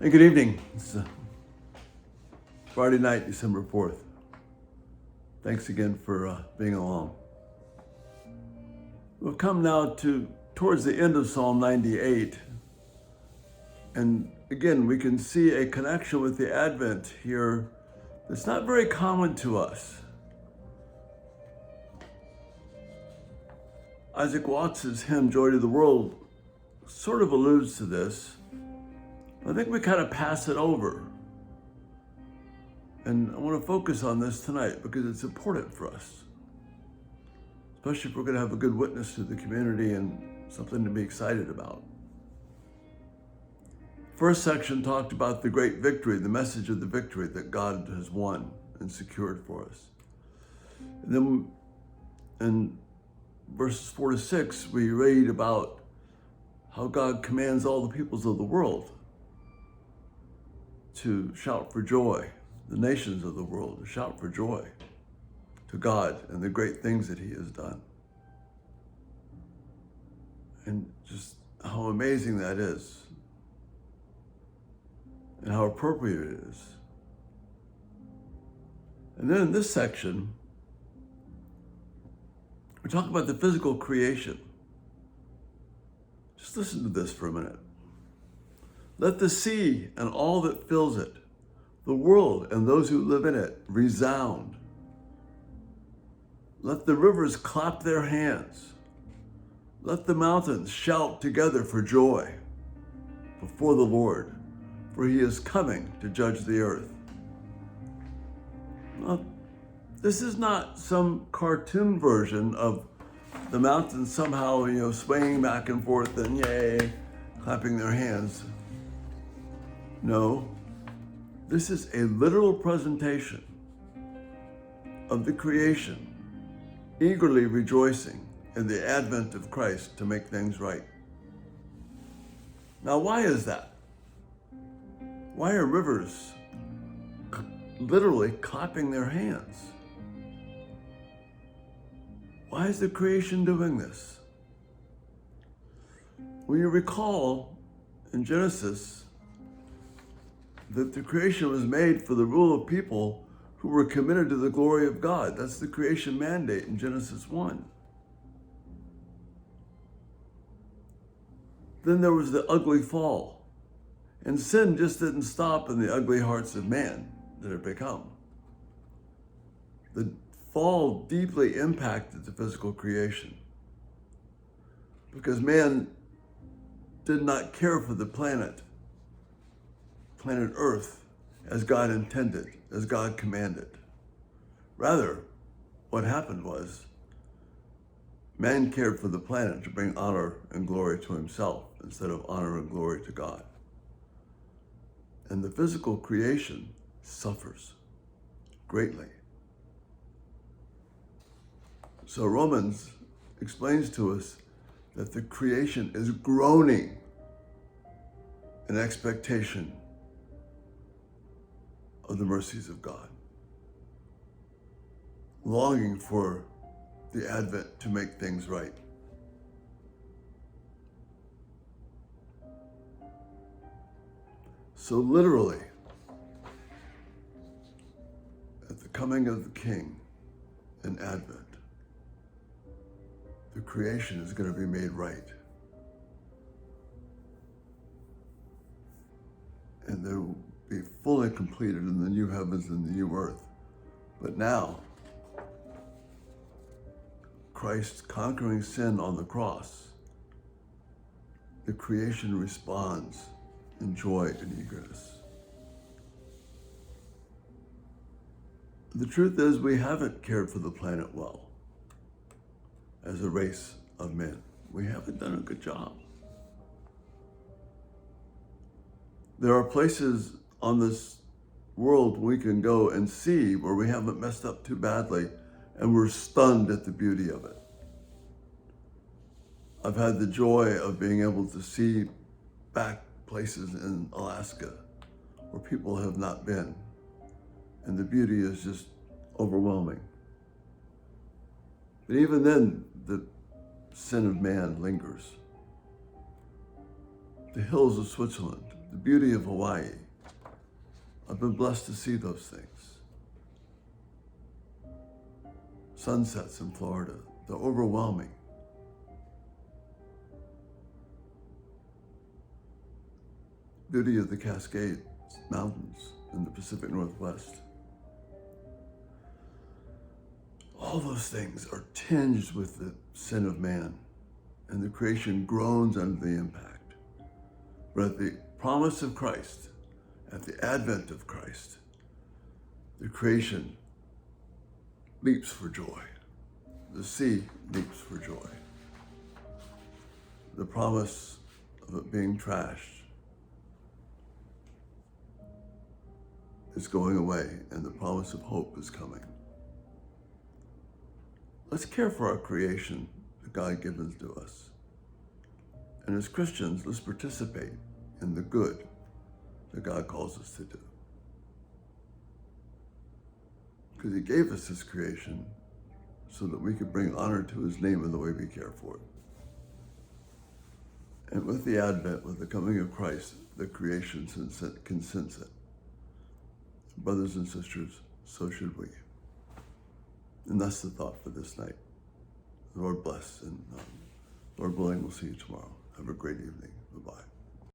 Hey, good evening. It's Friday night, December 4th. Thanks again for being along. We've come now towards the end of Psalm 98. And again, we can see a connection with the Advent here that's not very common to us. Isaac Watts's hymn, Joy to the World, sort of alludes to this. I think we kind of pass it over. And I want to focus on this tonight because it's important for us, especially if we're going to have a good witness to the community and something to be excited about. First section talked about the great victory, the message of the victory that God has won and secured for us. And then in verses 4 to 6, we read about how God commands all the peoples of the world to shout for joy, the nations of the world to shout for joy to God and the great things that he has done. And just how amazing that is and how appropriate it is. And then in this section, we talk about the physical creation. Just listen to this for a minute. Let the sea and all that fills it, the world and those who live in it, resound. Let the rivers clap their hands. Let the mountains shout together for joy before the Lord, for he is coming to judge the earth. Now, this is not some cartoon version of the mountains somehow, swaying back and forth and yay, clapping their hands. No, this is a literal presentation of the creation, eagerly rejoicing in the advent of Christ to make things right. Now, why is that? Why are rivers literally clapping their hands? Why is the creation doing this? Well, you recall in Genesis that the creation was made for the rule of people who were committed to the glory of God. That's the creation mandate in Genesis 1. Then there was the ugly fall. And sin just didn't stop in the ugly hearts of man that it become. The fall deeply impacted the physical creation because man did not care for the planet Earth, as God intended, as God commanded. Rather, what happened was man cared for the planet to bring honor and glory to himself instead of honor and glory to God. And the physical creation suffers greatly. So Romans explains to us that the creation is groaning in expectation of the mercies of God, longing for the advent to make things right. So literally, at the coming of the King in Advent, the creation is going to be made right. And there will be fully completed in the new heavens and the new earth. But now, Christ conquering sin on the cross, the creation responds in joy and eagerness. The truth is, we haven't cared for the planet well as a race of men. We haven't done a good job. There are places on this world we can go and see where we haven't messed up too badly and we're stunned at the beauty of it. I've had the joy of being able to see back places in Alaska where people have not been, and the beauty is just overwhelming. But even then, the sin of man lingers. The hills of Switzerland, the beauty of Hawaii. I've been blessed to see those things. Sunsets in Florida, they're overwhelming. Beauty of the Cascade Mountains in the Pacific Northwest. All those things are tinged with the sin of man, and the creation groans under the impact. But at the promise of Christ, at the advent of Christ, the creation leaps for joy. The sea leaps for joy. The promise of it being trashed is going away, and the promise of hope is coming. Let's care for our creation that God gives to us. And as Christians, let's participate in the good that God calls us to do. Because he gave us his creation so that we could bring honor to his name in the way we care for it. And with the advent, with the coming of Christ, the creation can sense it. Brothers and sisters, so should we. And that's the thought for this night. The Lord bless, and Lord willing, we'll see you tomorrow. Have a great evening. Bye-bye.